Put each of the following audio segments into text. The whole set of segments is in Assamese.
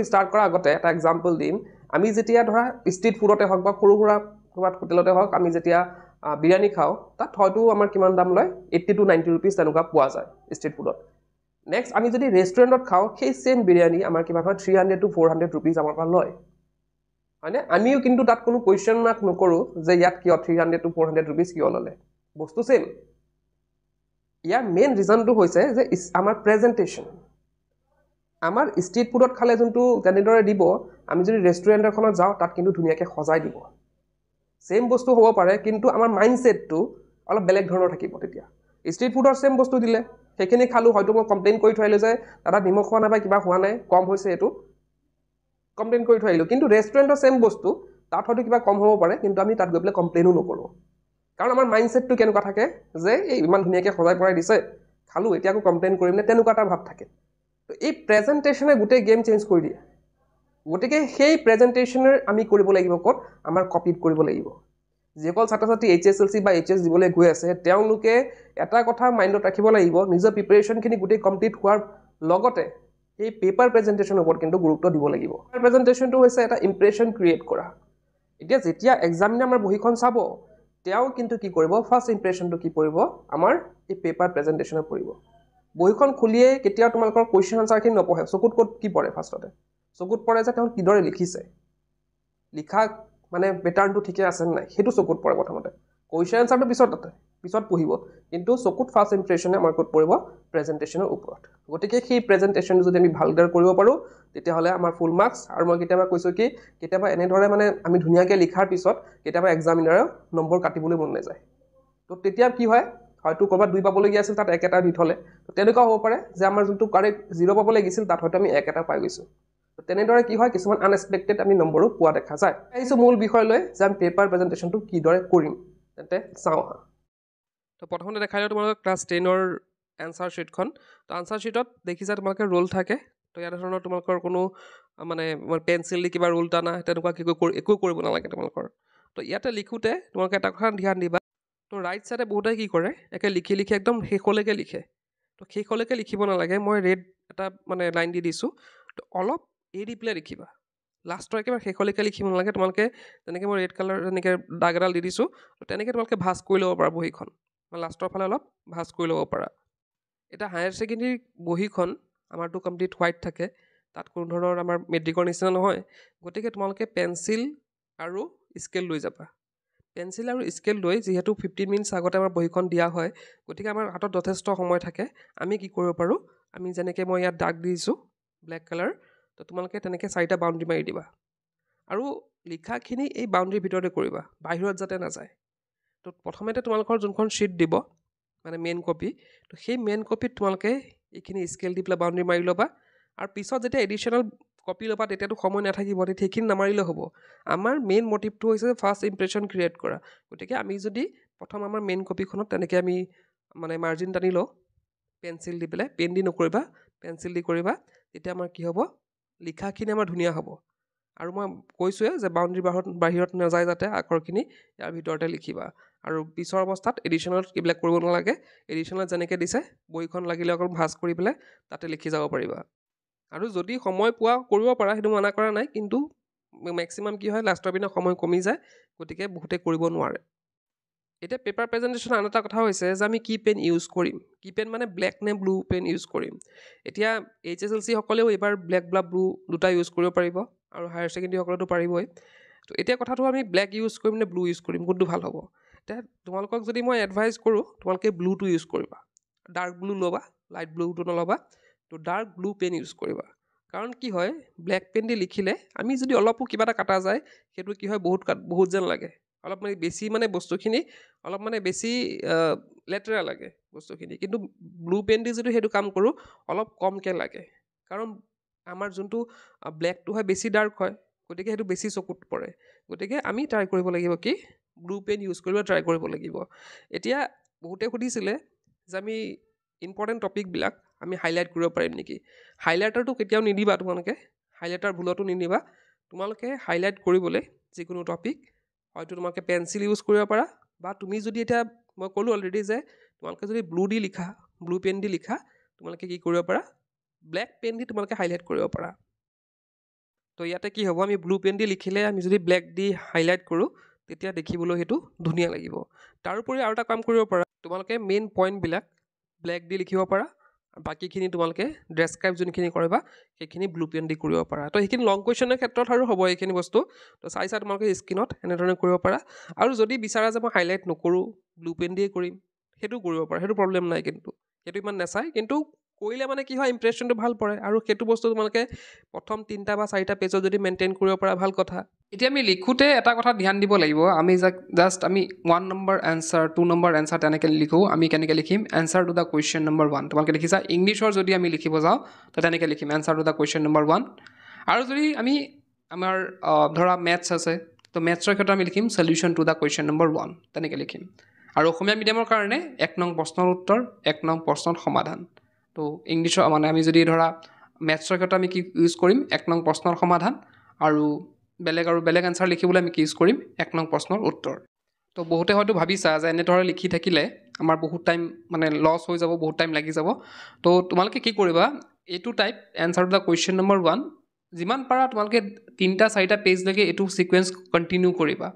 ষ্টাৰ্ট কৰাৰ আগতে এটা এক্সাম্পল দিম আমি যেতিয়া ধৰা ষ্ট্ৰীট ফুডতে হওক বা সৰু সুৰা ক'ৰবাত হোটেলতে হওক আমি যেতিয়া বিৰিয়ানী খাওঁ তাত হয়তো আমাৰ কিমান দাম লয় 80 to 90 rupees তেনেকুৱা পোৱা যায় ষ্ট্ৰীট ফুডত নেক্সট আমি যদি ৰেষ্টুৰেণ্টত খাওঁ সেই চেম বিৰিয়ানী আমাৰ কিমান হয় 300 to 400 rupees আমাৰ পৰা লয় হয়নে আমিও কিন্তু তাত কোনো কুৱেশ্যন মাৰ্ক নকৰোঁ যে ইয়াত কিয় 300 to 400 rupees কিয় ল'লে বস্তু চেম ইয়াৰ মেইন ৰিজনটো হৈছে যে আমাৰ প্ৰেজেণ্টেশ্যন আমাৰ ষ্ট্ৰীট ফুডত খালে যোনটো যেনেদৰে দিব আমি যদি ৰেষ্টুৰেণ্ট এখনত যাওঁ তাত কিন্তু ধুনীয়াকৈ সজাই দিব চেম বস্তু হ'ব পাৰে কিন্তু আমাৰ মাইণ্ডছেটটো অলপ বেলেগ ধৰণৰ থাকিব তেতিয়া ষ্ট্ৰীট ফুডৰ চেম বস্তু দিলে সেইখিনি খালোঁ হয়তো মই কমপ্লেইন কৰি থৈ আহিলোঁ যে দাদা নিমখ হোৱা নাই বা কিবা হোৱা নাই কম হৈছে এইটো কমপ্লেইন কৰি থৈ আহিলোঁ কিন্তু ৰেষ্টুৰেণ্টৰ চেম বস্তু তাত হয়তো কিবা কম হ'ব পাৰে কিন্তু আমি তাত গৈ পেলাই কমপ্লেইনো নকৰোঁ কাৰণ আমাৰ মাইণ্ডছেটটো কেনেকুৱা থাকে যে এই ইমান ধুনীয়াকৈ সজাই পৰাই দিছে খালোঁ এতিয়া আকৌ কমপ্লেইন কৰিম নে তেনেকুৱা এটা ভাৱ থাকে তো এই প্ৰেজেণ্টেশ্যনে গোটেই গেম চেঞ্জ কৰি দিয়ে গতিকে সেই প্ৰেজেণ্টেশ্যনৰ আমি কৰিব লাগিব ক'ত আমাৰ কপিত কৰিব লাগিব যিসকল ছাত্ৰ ছাত্ৰী HSLC বা HS দিবলৈ গৈ আছে তেওঁলোকে এটা কথা মাইণ্ডত ৰাখিব লাগিব নিজৰ প্ৰিপাৰেশ্যনখিনি গোটেই কমপ্লিট হোৱাৰ লগতে এই পেপাৰ প্ৰেজেণ্টেশ্যনৰ ওপৰত কিন্তু গুৰুত্ব দিব লাগিব প্ৰেজেণ্টেশ্যনটো হৈছে এটা ইম্প্ৰেশ্যন ক্ৰিয়েট কৰা এতিয়া যেতিয়া এক্সামিনাৰ আমাৰ বহীখন চাব তেওঁ কিন্তু কি কৰিব ফাৰ্ষ্ট ইম্প্ৰেশ্যনটো কি পৰিব আমাৰ এই পেপাৰ প্ৰেজেণ্টেশ্যনত পৰিব বহীখন খুলিয়ে কেতিয়াও তোমালোকৰ কুৱেশ্যন আনচাৰখিনি নপঢ়ে চকুত ক'ত কি পৰে ফাৰ্ষ্টতে চকুত পৰে যে তেওঁ কিদৰে লিখিছে লিখা মানে পেটাৰ্ণটো ঠিকে আছে নাই সেইটো চকুত পৰে প্ৰথমতে কুৱেশ্যন আনচাৰটো পিছত পঢ়িব কিন্তু চকুত ফাৰ্ষ্ট ইম্প্ৰেশ্যনে আমাৰ ক'ত পৰিব প্ৰেজেণ্টেশ্যনৰ ওপৰত গতিকে সেই প্ৰেজেণ্টেশ্যনটো যদি আমি ভালদৰে কৰিব পাৰোঁ তেতিয়াহ'লে আমাৰ ফুল মাৰ্কছ আৰু মই কেতিয়াবা কৈছোঁ কি কেতিয়াবা এনেদৰে মানে আমি ধুনীয়াকৈ লিখাৰ পিছত কেতিয়াবা এক্সামিনাৰে নম্বৰ কাটিবলৈ মন নাযায় তো তেতিয়া কি হয় হয়তো ক'ৰবাত 2 পাবলগীয়া আছিল তাত 1 এটা দি থ'লে তো তেনেকুৱা হ'ব পাৰে যে আমাৰ যোনটো কাৰেক্ট 0 পাব লাগিছিল তাত হয়তো আমি 1 এটা পাই গৈছোঁ তো তেনেদৰে কি হয় কিছুমান আনএক্সপেক্টেড আমি নম্বৰো পোৱা দেখা যায় আহিছোঁ মূল বিষয়লৈ যে আমি পেপাৰ প্ৰেজেণ্টেশ্যনটো কিদৰে কৰিম তেন্তে চাওঁ আহা তো প্ৰথমতে দেখাই দিওঁ তোমালোকৰ ক্লাছ 10ৰ এনচাৰ শ্বীটখন তো আনচাৰ শ্বীটত দেখিছা তোমালোকে ৰোল থাকে তো ইয়াৰ ধৰণৰ তোমালোকৰ কোনো মানে পেঞ্চিল দি কিবা ৰোল টানা তেনেকুৱা একো কৰিব নালাগে তোমালোকৰ তো ইয়াতে লিখোঁতে তোমালোকে এটা কথা ধ্যান দিবা তো ৰাইট ছাইডে বহুতে কি কৰে একে লিখি একদম শেষলৈকে লিখে তো শেষলৈকে লিখিব নালাগে মই ৰেড এটা মানে লাইন দি দিছোঁ তো অলপ এৰি পেলাই লিখিবা লাষ্টৰ একেবাৰে শেষলৈকে লিখিব নালাগে তোমালোকে তেনেকৈ মই ৰেড কালাৰ এনেকৈ দাগ এডাল দি দিছোঁ তো তেনেকৈ তোমালোকে ভাঁজ কৰি ল'ব পাৰা বহীখন মানে লাষ্টৰ ফালে অলপ ভাঁজ কৰি ল'ব পাৰা এতিয়া হায়াৰ ছেকেণ্ডেৰী বহীখন আমাৰতো কমপ্লিট হোৱাইট থাকে তাত কোনো ধৰণৰ আমাৰ মেট্ৰিকৰ নিচিনা নহয় গতিকে তোমালোকে পেঞ্চিল আৰু স্কেল লৈ যাবা পেঞ্চিল আৰু স্কেল লৈ যিহেতু 15 মিনিটছ আগতে আমাৰ বহীখন দিয়া হয় গতিকে আমাৰ হাতত যথেষ্ট সময় থাকে আমি কি কৰিব পাৰোঁ আমি যেনেকৈ মই ইয়াত দাগ দিছোঁ ব্লেক কালাৰ তো তোমালোকে তেনেকৈ 4টা বাউণ্ডেৰী মাৰি দিবা আৰু লিখাখিনি এই বাউণ্ডেৰীৰ ভিতৰতে কৰিবা বাহিৰত যাতে নাযায় তো প্ৰথমতে তোমালোকৰ যোনখন শ্বীট দিব মানে মেইন কপি তো সেই মেইন কপিত তোমালোকে এইখিনি স্কেল দি পেলাই বাউণ্ডেৰী মাৰি ল'বা আৰু পিছত যেতিয়া এডিশ্যনেল কপি ল'বা তেতিয়াতো সময় নাথাকিব তেতিয়া সেইখিনি নামাৰিলেও হ'ব আমাৰ মেইন মটিভটো হৈছে ফাৰ্ষ্ট ইম্প্ৰেশ্যন ক্ৰিয়েট কৰা গতিকে আমি যদি প্ৰথম আমাৰ মেইন কপিখনত তেনেকৈ আমি মানে মাৰ্জিন টানি লওঁ পেঞ্চিল দি পেলাই পেন দি নকৰিবা পেঞ্চিল দি কৰিবা তেতিয়া আমাৰ কি হ'ব লিখাখিনি আমাৰ ধুনীয়া হ'ব আৰু মই কৈছোঁৱে যে বাউণ্ডেৰী বাহিৰত নাযায় যাতে আখৰখিনি ইয়াৰ ভিতৰতে লিখিবা আৰু পিছৰ অৱস্থাত এডিশ্যনেল এইবিলাক কৰিব নালাগে এডিশ্যনেল যেনেকৈ দিছে বহীখন লাগিলে অকল ভাঁজ কৰি পেলাই তাতে লিখি যাব পাৰিবা আৰু যদি সময় পোৱা কৰিব পাৰা সেইটো মানা কৰা নাই কিন্তু মেক্সিমাম কি হয় লাষ্টৰ পিনে সময় কমি যায় গতিকে বহুতে কৰিব নোৱাৰে এতিয়া পেপাৰ প্ৰেজেণ্টেশ্যন আন এটা কথা হৈছে যে আমি কি পেন ইউজ কৰিম কি পেন মানে ব্লেক নে ব্লু পেন ইউজ কৰিম এতিয়া HSLC সকলেও এইবাৰ ব্লেক বা ব্লু দুটা ইউজ কৰিব পাৰিব আৰু হায়াৰ ছেকেণ্ডেৰী সকলেতো পাৰিবই তো এতিয়া কথাটো আমি ব্লেক ইউজ কৰিম নে ব্লু ইউজ কৰিম কোনটো ভাল হ'ব এতিয়া তোমালোকক যদি মই এডভাইচ কৰোঁ তোমালোকে ব্লুটো ইউজ কৰিবা ডাৰ্ক ব্লু ল'বা লাইট ব্লুটো নল'বা তো ডাৰ্ক ব্লু পেন ইউজ কৰিবা কাৰণ কি হয় ব্লেক পেন দি লিখিলে আমি যদি অলপো কিবা এটা কাটা যায় সেইটো কি হয় বহুত যেন লাগে অলপ মানে বেছি মানে বস্তুখিনি অলপ মানে বেছি লেতেৰা লাগে বস্তুখিনি কিন্তু ব্লু পেন দি যদি সেইটো কাম কৰোঁ অলপ কমকৈ লাগে কাৰণ আমাৰ যোনটো ব্লেকটো হয় বেছি ডাৰ্ক হয় গতিকে সেইটো বেছি চকুত পৰে গতিকে আমি ট্ৰাই কৰিব লাগিব কি ব্লু পেন ইউজ কৰিব ট্ৰাই কৰিব লাগিব এতিয়া বহুতে সুধিছিলে যে আমি ইম্পৰ্টেণ্ট টপিকবিলাক আমি হাইলাইট কৰিব পাৰিম নেকি হাইলাইটাৰটো কেতিয়াও নিদিবা তোমালোকে হাইলাইটাৰ ভুলতো নিদিবা তোমালোকে হাইলাইট কৰিবলৈ যিকোনো টপিক হয়তো তোমালোকে পেঞ্চিল ইউজ কৰিব পাৰা বা তুমি যদি এতিয়া মই ক'লোঁ অলৰেডি যে তোমালোকে যদি ব্লু পেন দি লিখা তোমালোকে কি কৰিব পাৰা ব্লেক পেন দি তোমালোকে হাইলাইট কৰিব পাৰা তো ইয়াতে কি হ'ব আমি ব্লু পেন দি লিখিলে আমি যদি ব্লেক দি হাইলাইট কৰোঁ তেতিয়া দেখিবলৈ সেইটো ধুনীয়া লাগিব তাৰোপৰি আৰু এটা কাম কৰিব পাৰা তোমালোকে মেইন পইণ্টবিলাক ব্লেক দি লিখিব পাৰা বাকীখিনি তোমালোকে ডেছক্ৰাইব যোনখিনি কৰিবা সেইখিনি ব্লু পেন দি কৰিব পাৰা তো সেইখিনি লং কুৱেশ্যনৰ ক্ষেত্ৰত আৰু হ'ব এইখিনি বস্তু তো চাই তোমালোকে স্ক্ৰীনত এনেধৰণে কৰিব পাৰা আৰু যদি বিচাৰা যে মই হাইলাইট নকৰোঁ ব্লু পেন দিয়ে কৰিম সেইটো কৰিব পাৰা সেইটো প্ৰব্লেম নাই কিন্তু সেইটো ইমান নাচায় কিন্তু কৰিলে মানে কি হয় ইম্প্ৰেশ্যনটো ভাল পৰে আৰু সেইটো বস্তু তোমালোকে প্ৰথম 3টা বা 4টা পেজত যদি মেইনটেইন কৰিব পৰা ভাল কথা এতিয়া আমি লিখোঁতে এটা কথা ধ্যান দিব লাগিব আমি জাষ্ট আমি 1 নম্বৰ এনচাৰ 2 নম্বৰ এনচাৰ তেনেকৈ লিখোঁ আমি কেনেকৈ লিখিম answer to the question number 1 তোমালোকে দেখিছা ইংলিছৰ যদি আমি লিখিব যাওঁ তো তেনেকৈ লিখিম answer to the question number 1 আৰু যদি আমি আমাৰ ধৰা মেথছ আছে তো মেথছৰ ক্ষেত্ৰত আমি লিখিম solution two the question number 1 তেনেকৈ লিখিম আৰু অসমীয়া মিডিয়ামৰ কাৰণে 1 নং প্ৰশ্নৰ উত্তৰ 1 নং প্ৰশ্নৰ সমাধান তো ইংলিছৰ মানে আমি যদি ধৰা মেথছৰ ক্ষেত্ৰত আমি কি ইউজ কৰিম 1 নং প্ৰশ্নৰ সমাধান আৰু বেলেগ এনচাৰ লিখিবলৈ আমি কি ইউজ কৰিম 1 নং প্ৰশ্নৰ উত্তৰ তো বহুতে হয়তো ভাবিছা যে এনেদৰে লিখি থাকিলে আমাৰ বহুত টাইম মানে লছ হৈ যাব বহুত টাইম লাগি যাব তো তোমালোকে কি কৰিবা এইটো type answer to the question number 1 যিমান পাৰা তোমালোকে 3টা 4টা পেজলৈকে এইটো ছিকুৱেঞ্চ কণ্টিনিউ কৰিবা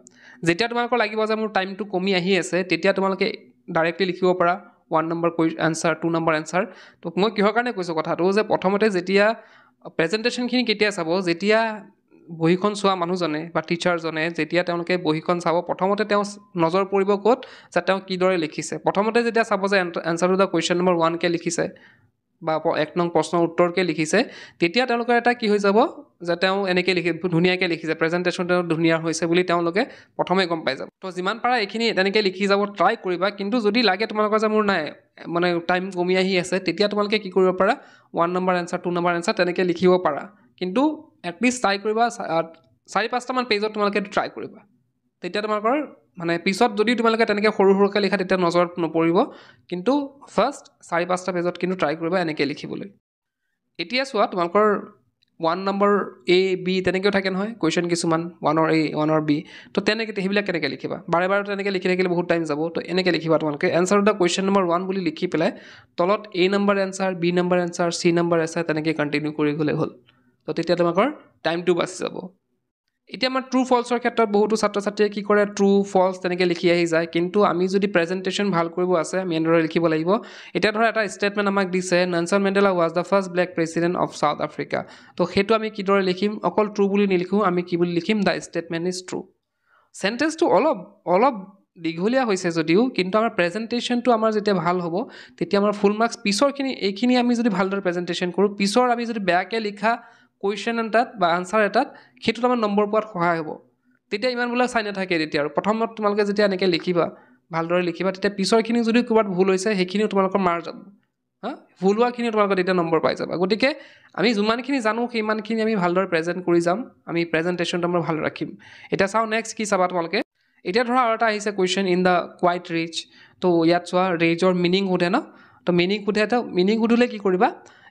যেতিয়া তোমালোকৰ লাগিব যে মোৰ টাইমটো কমি আহি আছে তেতিয়া তোমালোকে ডাইৰেক্টলি লিখিব পাৰা 1 নম্বৰ এনচাৰ 2 নম্বৰ এনচাৰ তো মই কিহৰ কাৰণে কৈছোঁ কথাটো যে প্ৰথমতে যেতিয়া প্ৰেজেণ্টেশ্যনখিনি কেতিয়া চাব যেতিয়া বহীখন চোৱা মানুহজনে বা টিচাৰজনে যেতিয়া তেওঁলোকে বহীখন চাব প্ৰথমতে তেওঁ নজৰ পৰিব ক'ত যে তেওঁ কিদৰে লিখিছে প্ৰথমতে যেতিয়া চাব যে answer to the question number 1কে লিখিছে বা 1 নং প্ৰশ্নৰ উত্তৰকে লিখিছে তেতিয়া তেওঁলোকৰ এটা কি হৈ যাব যে তেওঁ এনেকৈ ধুনীয়াকৈ লিখিছে প্ৰেজেণ্টেশ্যন তেওঁ ধুনীয়া হৈছে বুলি তেওঁলোকে প্ৰথমে গম পাই যাব তো যিমান পাৰা এইখিনি তেনেকৈ লিখি যাব ট্ৰাই কৰিবা কিন্তু যদি লাগে তোমালোকৰ যে মোৰ নাই মানে টাইম কমি আহি আছে তেতিয়া তোমালোকে কি কৰিব পাৰা 1 নম্বৰ এনচাৰ 2 নম্বৰ এনচাৰ তেনেকৈ লিখিব পাৰা কিন্তু এটলিষ্ট ট্ৰাই কৰিবা 4-5টামান পেজত তোমালোকে ট্ৰাই কৰিবা তেতিয়া তোমালোকৰ মানে পিছত যদি তোমালোকে তেনেকৈ সৰুকৈ লিখা তেতিয়া নজৰত নপৰিব কিন্তু ফাৰ্ষ্ট 4-5টা পেজত কিন্তু ট্ৰাই কৰিবা এনেকৈ লিখিবলৈ এতিয়া চোৱা তোমালোকৰ 1 নম্বৰ A B তেনেকৈও থাকে নহয় কুৱেশ্যন কিছুমান 1ৰ A 1ৰ B তো তেনেকৈ সেইবিলাক কেনেকৈ লিখিবা বাৰে তেনেকৈ লিখি থাকিলে বহুত টাইম যাব তো এনেকৈ লিখিবা তোমালোকে answer to the question number 1 বুলি লিখি পেলাই তলত A number answer B number answer C number answer তেনেকৈ কণ্টিনিউ কৰি গ'লে হ'ল তো তেতিয়া তোমালোকৰ টাইমটো বাচি যাব এতিয়া আমাৰ ট্ৰু ফল্ছৰ ক্ষেত্ৰত বহুতো ছাত্ৰ ছাত্ৰীয়ে কি কৰে ট্ৰু ফল্ছ তেনেকৈ লিখি আহি যায় কিন্তু আমি যদি প্ৰেজেণ্টেশ্যন ভাল কৰিব আছে আমি এনেদৰে লিখিব লাগিব এতিয়া ধৰা এটা ষ্টেটমেণ্ট আমাক দিছে Nelson Mandela was the first black president of south Africa তো সেইটো আমি কিদৰে লিখিম অকল ট্ৰু বুলি নিলিখোঁ আমি কি বুলি লিখিম দ্য ষ্টেটমেণ্ট ইজ ট্ৰু চেণ্টেঞ্চটো অলপ দীঘলীয়া হৈছে যদিও কিন্তু আমাৰ প্ৰেজেণ্টেশ্যনটো আমাৰ যেতিয়া ভাল হ'ব তেতিয়া আমাৰ ফুল মাৰ্কছ পিছৰখিনি এইখিনি আমি যদি ভালদৰে প্ৰেজেণ্টেশ্যন কৰোঁ পিছৰ আমি যদি বেয়াকৈ লিখা কুৱেশ্যন এটাত বা আনচাৰ এটাত সেইটোত আমাৰ নম্বৰ পোৱাত সহায় হ'ব তেতিয়া ইমান বোলে চাই নাথাকে তেতিয়া আৰু প্ৰথমত তোমালোকে যেতিয়া এনেকৈ লিখিবা ভালদৰে লিখিবা তেতিয়া পিছৰখিনি যদি ক'ৰবাত ভুল হৈছে সেইখিনিও তোমালোকৰ মাৰ যাব ভুল হোৱাখিনিও তোমালোকৰ তেতিয়া নম্বৰ পাই যাবা গতিকে আমি যিমানখিনি জানো সিমানখিনি আমি ভালদৰে প্ৰেজেণ্ট কৰি যাম আমি প্ৰেজেণ্টেশ্যনটো আমাৰ ভাল ৰাখিম এতিয়া চাওঁ নেক্সট কি চাবা তোমালোকে এতিয়া ধৰা আৰু এটা আহিছে question in the quite rich তো ইয়াত চোৱা ৰেজৰ মিনিং সোধে ন তো মিনিং সুধিলে কি কৰিবা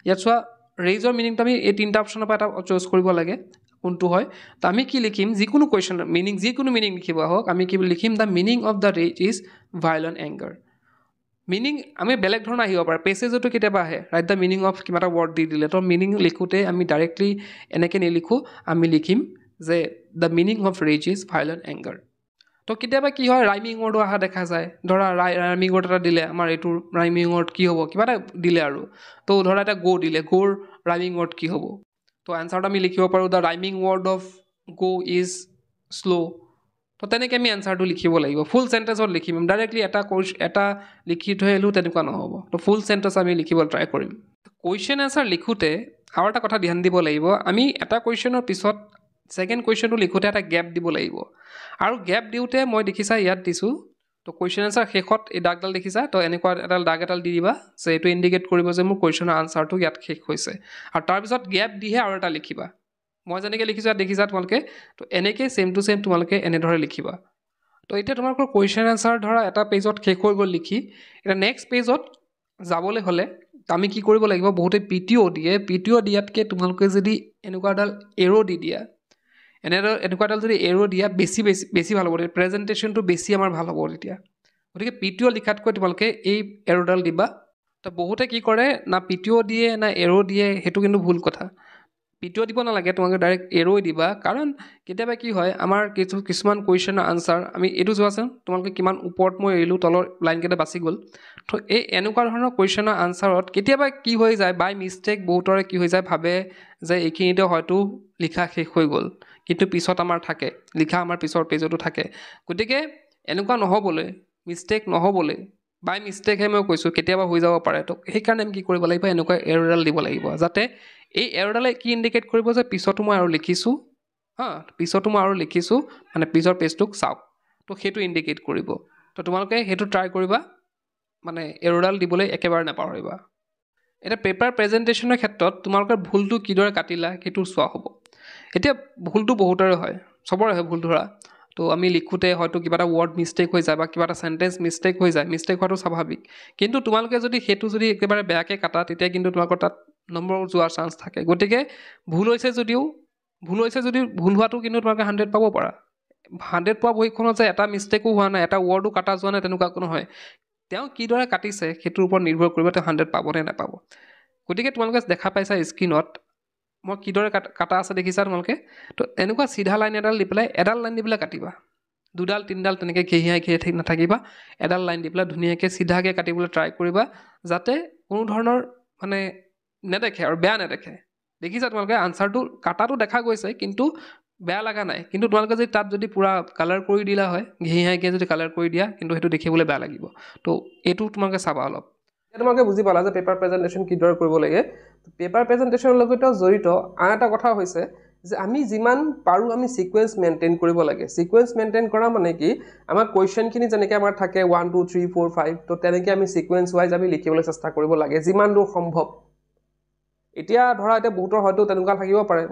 ইয়াত চোৱা ৰেজৰ মিনিংটো আমি এই 3টা অপশ্যনৰ পৰা এটা চুজ কৰিব লাগে কোনটো হয় তো আমি কি লিখিম যিকোনো কুৱেশ্যন যিকোনো মিনিং লিখিব হওক আমি কি লিখিম the meaning of the rage is violent anger meaning আমি বেলেগ ধৰণৰ আহিব পাৰে পেছেজতো কেতিয়াবা আহে ৰাইট দ্য মিনিং অফ কিবা এটা ৱৰ্ড দি দিলে তো মিনিং লিখোঁতে আমি ডাইৰেক্টলি এনেকৈ নিলিখোঁ আমি লিখিম যে the meaning of rage is violent anger তো কেতিয়াবা কি হয় ৰাইমিং ৱৰ্ডো অহা দেখা যায় ধৰা ৰাইমিং ৱৰ্ড এটা দিলে আমাৰ এইটো ৰাইমিং ৱৰ্ড কি হ'ব কিবা এটা দিলে আৰু তো ধৰা এটা গ' দিলে গ'ৰ ৰাইমিং ৱৰ্ড কি হ'ব তো এনচাৰটো আমি লিখিব পাৰোঁ দ্য ৰাইমিং ৱৰ্ড অফ গ' ইজ শ্ল' তো তেনেকৈ আমি এনচাৰটো লিখিব লাগিব ফুল চেণ্টেঞ্চত লিখিম ডাইৰেক্টলি এটা লিখি থৈ আহিলেও তেনেকুৱা নহ'ব তো ফুল চেণ্টেঞ্চ আমি লিখিবলৈ ট্ৰাই কৰিম কুৱেশ্যন এনচাৰ লিখোঁতে আৰু এটা কথা ধ্যান দিব লাগিব আমি এটা কুৱেশ্যনৰ পিছত ছেকেণ্ড কুৱেশ্যনটো লিখোঁতে এটা গেপ দিব লাগিব আৰু গেপ দিওঁতে মই দেখিছা ইয়াত দিছোঁ তো কুৱেশ্যন এনচাৰ শেষত এই দাগডাল দেখিছা তো এনেকুৱা এডাল দাগ এডাল দি দিবা যে এইটো ইণ্ডিকেট কৰিব যে মোৰ কুৱেশ্যনৰ আনচাৰটো ইয়াত শেষ হৈছে আৰু তাৰপিছত গেপ দিহে আৰু এটা লিখিবা মই যেনেকৈ লিখিছোঁ ইয়াত দেখিছা তোমালোকে তো এনেকৈ ছেম টু ছেম তোমালোকে এনেদৰে লিখিবা তো এতিয়া তোমালোকৰ কুৱেশ্যন এনচাৰ ধৰা এটা পেজত শেষ হৈ গ'ল লিখি এতিয়া নেক্সট পেজত যাবলৈ হ'লে আমি কি কৰিব লাগিব বহুতে PTO দিয়াতকৈ তোমালোকে যদি এনেকুৱা এডাল এৰো দি দিয়া এনেকুৱা এডাল যদি এৰো দিয়া বেছি ভাল হ'ব প্ৰেজেণ্টেশ্যনটো বেছি আমাৰ ভাল হ'ব তেতিয়া গতিকে PTO লিখাতকৈ তোমালোকে এই এৰোডাল দিবা তো বহুতে কি কৰে না PTO দিয়ে না এৰো দিয়ে সেইটো কিন্তু ভুল কথা পিটিও দিব নালাগে, তোমালোকে ডাইৰেক্ট এৰ'ই দিবা। কাৰণ কেতিয়াবা কি হয়, আমাৰ কিছুমান কুৱেশ্যনৰ আনচাৰ আমি এইটো চোৱাচোন, তোমালোকে কিমান ওপৰত মই এৰিলোঁ, তলৰ লাইনকেইটা বাচি গ'ল। তো এই এনেকুৱা ধৰণৰ কুৱেশ্যনৰ আনচাৰত কেতিয়াবা কি হৈ যায়, বাই মিষ্টেক বহুতৰে কি হৈ যায়, ভাবে যে এইখিনিতে হয়তো লিখা শেষ হৈ গ'ল, কিন্তু পিছত আমাৰ থাকে, লিখা আমাৰ পিছৰ পেজতো থাকে। গতিকে এনেকুৱা নহ'বলৈ, মিষ্টেক নহ'বলৈ, বাই মিষ্টেকহে মই কৈছোঁ, কেতিয়াবা হৈ যাব পাৰে। তো সেইকাৰণে আমি কি কৰিব লাগিব, এনেকুৱা এৰ'ডাল দিব লাগিব, যাতে এই এৰ'ডালে কি ইণ্ডিকেট কৰিব যে পিছতো মই আৰু লিখিছোঁ, পিছতো মই আৰু লিখিছোঁ, মানে পিছৰ পেজটোক চাওক। তো সেইটো ইণ্ডিকেট কৰিব। তো তোমালোকে সেইটো ট্ৰাই কৰিবা, মানে এৰ'ডাল দিবলৈ একেবাৰে নাপাহৰিবা। এতিয়া পেপাৰ প্ৰেজেণ্টেশ্যনৰ ক্ষেত্ৰত তোমালোকৰ ভুলটো কিদৰে কাটিলা সেইটো চোৱা হ'ব। এতিয়া ভুলটো বহুতৰে হয়, চবৰে হয় ভুল ধৰা। তো আমি লিখোঁতে হয়তো কিবা এটা ৱৰ্ড মিষ্টেক হৈ যায় বা কিবা এটা চেণ্টেঞ্চ মিষ্টেক হৈ যায়, মিষ্টেক হোৱাটো স্বাভাৱিক। কিন্তু তোমালোকে যদি সেইটো যদি একেবাৰে বেয়াকৈ কাটা, তেতিয়া কিন্তু তোমালোকৰ তাত নম্বৰ যোৱাৰ চান্স থাকে। গতিকে ভুল হৈছে যদিও ভুল হোৱাটো কিন্তু তোমালোকে 100 পাব পাৰা। 100 পোৱা বহীখনত যে এটা মিষ্টেকো হোৱা নাই, এটা ৱৰ্ডো কাটা যোৱা নাই, তেনেকুৱা একো নহয়। তেওঁ কিদৰে কাটিছে সেইটোৰ ওপৰত নিৰ্ভৰ কৰিব তেওঁ 100 পাব নে নাপাব। গতিকে তোমালোকে দেখা পাইছা স্ক্ৰীণত মই কিদৰে কাটা আছে দেখিছা তোমালোকে। তো এনেকুৱা চিধা লাইন এডাল দি পেলাই এডাল লাইন দি পেলাই কাটিবা, 2ডাল 3ডাল তেনেকৈ ঘেঁহিয়াই নাথাকিবা। এডাল লাইন দি পেলাই ধুনীয়াকৈ চিধাকৈ কাটিবলৈ ট্ৰাই কৰিবা, যাতে কোনো ধৰণৰ মানে নেদেখে আৰু বেয়া নেদেখে। দেখিছা তোমালোকে আনচাৰটো কাটাটো দেখা গৈছে, কিন্তু বেয়া লগা নাই। কিন্তু তোমালোকে যদি তাত যদি পূৰা কালাৰ কৰি দিলা হয়, ঘেঁহিয়াইকৈ যদি কালাৰ কৰি দিয়া, কিন্তু সেইটো দেখিবলৈ বেয়া লাগিব। তো এইটো তোমালোকে চাবা অলপ। তোমালোকে বুজি পালা যে পেপাৰ প্ৰেজেণ্টেশ্যন কিদৰে কৰিব লাগে। পেপাৰ প্ৰেজেণ্টেশ্যনৰ লগত জড়িত আন এটা কথা হৈছে যে আমি যিমান পাৰোঁ আমি ছিকুৱেঞ্চ মেইনটেইন কৰিব লাগে। ছিকুৱেঞ্চ মেইনটেইন কৰা মানে কি, আমাৰ কুৱেশ্যনখিনি যেনেকৈ আমাৰ থাকে 1 2 3 4 5, তো তেনেকৈ আমি ছিকুৱেঞ্চ ৱাইজ আমি লিখিবলৈ চেষ্টা কৰিব লাগে যিমান দূৰ সম্ভৱ। এতিয়া ধৰা এতিয়া বহুতৰ হয়তো তেনেকুৱা থাকিব পাৰে,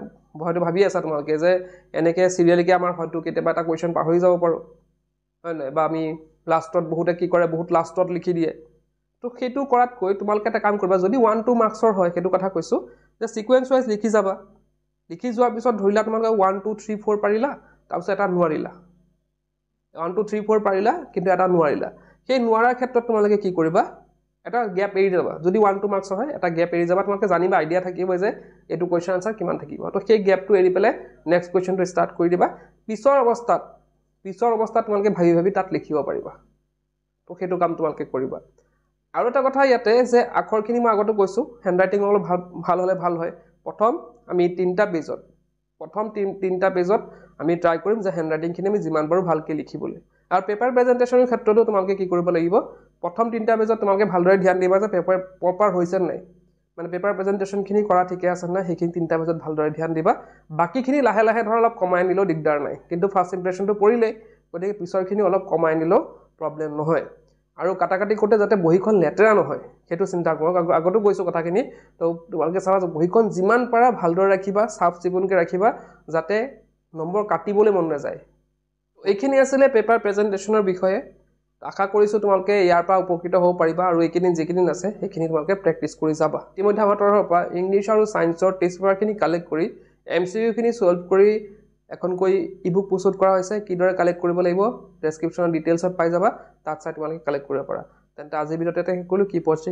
হয়তো ভাবি আছা তোমালোকে যে এনেকৈ চিৰিয়েলিকৈ আমাৰ হয়তো কেতিয়াবা এটা কুৱেশ্যন পাহৰি যাব পাৰোঁ, হয় নহয়, বা আমি লাষ্টত বহুতে কি কৰে, বহুত লাষ্টত লিখি দিয়ে। তো সেইটো কৰাতকৈ তোমালোকে এটা কাম কৰিবা, যদি 1-2 মাৰ্কছৰ হয় সেইটো কথা কৈছোঁ, যে ছিকুৱেঞ্চ ৱাইজ লিখি যাবা। লিখি যোৱাৰ পিছত ধৰিলা তোমালোকে 1 2 3 4 পাৰিলা, তাৰপিছত এটা নোৱাৰিলা, 1 2 3 4 পাৰিলা কিন্তু এটা নোৱাৰিলা। সেই নোৱাৰাৰ ক্ষেত্ৰত তোমালোকে কি কৰিবা, এটা গেপ এৰি যাবা। যদি 1-2 মাৰ্কছৰ হয় এটা গেপ এৰি যাবা, তোমালোকে জানিবা, আইডিয়া থাকিব যে এইটো কুৱেশ্যন আনচাৰ কিমান থাকিব। তো সেই গেপটো এৰি পেলাই নেক্সট কুৱেশ্যনটো ষ্টাৰ্ট কৰি দিবা। পিছৰ অৱস্থাত তোমালোকে ভাবি ভাবি তাত লিখিব পাৰিবা। তো সেইটো কাম তোমালোকে কৰিবা। আৰু এটা কথা ইয়াতে যে আখৰখিনি মই আগতে কৈছোঁ, হেণ্ডৰাইটিং অলপ ভাল হ'লে ভাল হয়। প্ৰথম আমি 3টা পেজত আমি ট্ৰাই কৰিম যে হেণ্ডৰাইটিংখিনি আমি যিমান পাৰোঁ ভালকৈ লিখিবলৈ। আৰু পেপাৰ প্ৰেজেণ্টেশ্যনৰ ক্ষেত্ৰতো তোমালোকে কি কৰিব লাগিব, প্ৰথম 3টা পেজত তোমালোকে ভালদৰে ধ্যান দিবা যে পেপাৰ প্ৰপাৰ হৈছে নাই, মানে পেপাৰ প্ৰেজেণ্টেশ্যনখিনি কৰা ঠিকে আছে নাই, সেইখিনি 3টা পেজত ভালদৰে ধ্যান দিবা। বাকীখিনি লাহে লাহে ধৰ অলপ কমাই নিলেও দিগদাৰ নাই, কিন্তু ফাৰ্ষ্ট ইম্প্ৰেশ্যনটো পৰিলেই, গতিকে পিছৰখিনি অলপ কমাই নিলেও প্ৰব্লেম নহয়। আৰু কাটাকাটি কৰোঁতে যাতে বহীখন লেতেৰা নহয় সেইটো চিন্তা কৰক। আগতো কৈছোঁ কথাখিনি। তো তোমালোকে চাবা যে বহীখন যিমান পাৰা ভালদৰে ৰাখিবা, চাফ চিকুণকৈ ৰাখিবা, যাতে নম্বৰ কাটিবলৈ মন নাযায়। এইখিনি আছিলে পেপাৰ প্ৰেজেণ্টেশ্যনৰ বিষয়ে। আশা কৰিছোঁ তোমালোকে ইয়াৰ পৰা উপকৃত হ'ব পাৰিবা, আৰু এইকেইদিন যিকেইদিন আছে সেইখিনি তোমালোকে প্ৰেক্টিছ কৰি যাবা। ইতিমধ্যে আমাৰ তৰফৰ পৰা ইংলিছ আৰু ছায়েন্সৰ টেষ্ট পেপাৰখিনি কালেক্ট কৰি MCQ খিনি ছল্ভ কৰি এখনকৈ ইবুক প্ৰস্তুত কৰা হৈছে। কিদৰে কালেক্ট কৰিব লাগিব ডেছক্ৰিপশ্যনৰ ডিটেইলছত পাই যাবা, তাত চাই তোমালোকে কালেক্ট কৰিব পাৰা। তেন্তে আজিৰ ভিডিঅ'তে শেষ কৰিলোঁ। কি পষ্টে